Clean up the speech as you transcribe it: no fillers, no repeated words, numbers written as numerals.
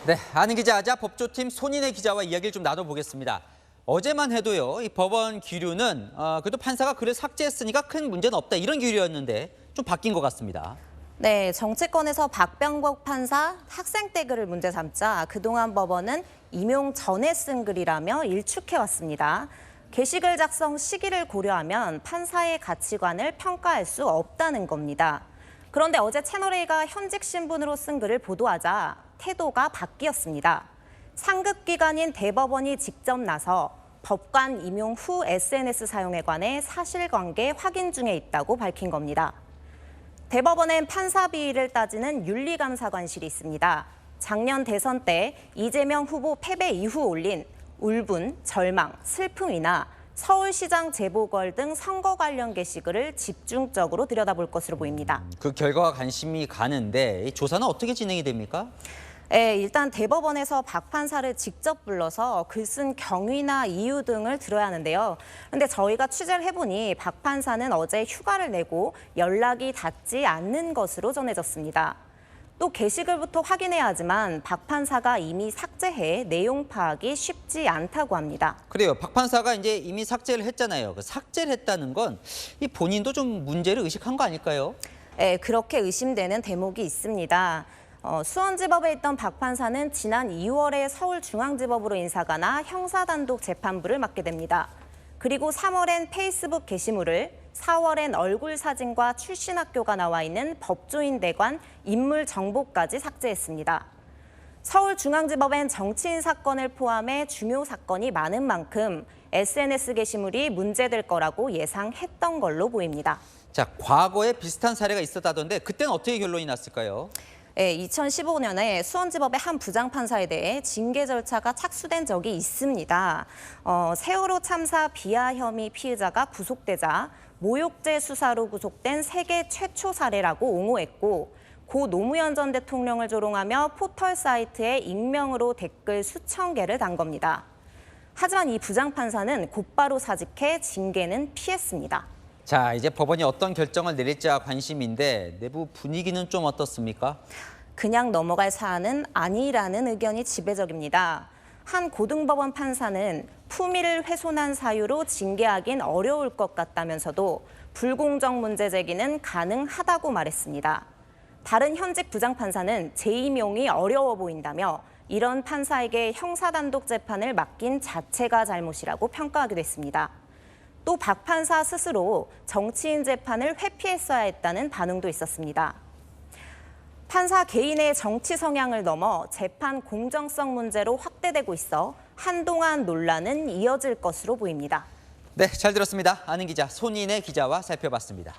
네, 아는 기자 아자 법조팀 손인혜 기자와 이야기를 좀 나눠보겠습니다. 어제만 해도요, 이 법원 기류는 그래도 판사가 글을 삭제했으니까 큰 문제는 없다 이런 기류였는데 좀 바뀐 것 같습니다. 네, 정치권에서 박병국 판사 학생 때 글을 문제 삼자 그동안 법원은 임용 전에 쓴 글이라며 일축해왔습니다. 게시글 작성 시기를 고려하면 판사의 가치관을 평가할 수 없다는 겁니다. 그런데 어제 채널A가 현직 신분으로 쓴 글을 보도하자 태도가 바뀌었습니다. 상급기관인 대법원이 직접 나서 법관 임용 후 SNS 사용에 관해 사실관계 확인 중에 있다고 밝힌 겁니다. 대법원엔 판사 비위를 따지는 윤리감사관실이 있습니다. 작년 대선 때 이재명 후보 패배 이후 올린 울분, 절망, 슬픔이나 서울시장 재보궐 등 선거 관련 게시글을 집중적으로 들여다볼 것으로 보입니다. 그 결과가 관심이 가는데 이 조사는 어떻게 진행이 됩니까? 네, 일단 대법원에서 박 판사를 직접 불러서 글 쓴 경위나 이유 등을 들어야 하는데요. 그런데 저희가 취재를 해보니 박 판사는 어제 휴가를 내고 연락이 닿지 않는 것으로 전해졌습니다. 또 게시글부터 확인해야 하지만 박 판사가 이미 삭제해 내용 파악이 쉽지 않다고 합니다. 그래요. 박 판사가 이제 이미 삭제를 했잖아요. 그 삭제를 했다는 건 이 본인도 좀 문제를 의식한 거 아닐까요? 네, 그렇게 의심되는 대목이 있습니다. 수원지법에 있던 박 판사는 지난 2월에 서울중앙지법으로 인사가 나 형사단독 재판부를 맡게 됩니다. 그리고 3월엔 페이스북 게시물을, 4월엔 얼굴 사진과 출신 학교가 나와 있는 법조인 대관 인물 정보까지 삭제했습니다. 서울중앙지법엔 정치인 사건을 포함해 중요 사건이 많은 만큼 SNS 게시물이 문제될 거라고 예상했던 걸로 보입니다. 자, 과거에 비슷한 사례가 있었다던데 그때는 어떻게 결론이 났을까요? 네, 2015년에 수원지법의 한 부장판사에 대해 징계 절차가 착수된 적이 있습니다. 세월호 참사 비하 혐의 피의자가 구속되자 모욕죄 수사로 구속된 세계 최초 사례라고 옹호했고 고 노무현 전 대통령을 조롱하며 포털 사이트에 익명으로 댓글 수천 개를 단 겁니다. 하지만 이 부장판사는 곧바로 사직해 징계는 피했습니다. 자, 이제 법원이 어떤 결정을 내릴지가 관심인데 내부 분위기는 좀 어떻습니까? 그냥 넘어갈 사안은 아니라는 의견이 지배적입니다. 한 고등법원 판사는 품위를 훼손한 사유로 징계하긴 어려울 것 같다면서도 불공정 문제 제기는 가능하다고 말했습니다. 다른 현직 부장판사는 재임용이 어려워 보인다며 이런 판사에게 형사단독 재판을 맡긴 자체가 잘못이라고 평가하기도 했습니다. 또 박 판사 스스로 정치인 재판을 회피했어야 했다는 반응도 있었습니다. 판사 개인의 정치 성향을 넘어 재판 공정성 문제로 확대되고 있어 한동안 논란은 이어질 것으로 보입니다. 네, 잘 들었습니다. 아는 기자 손인혜 기자와 살펴봤습니다.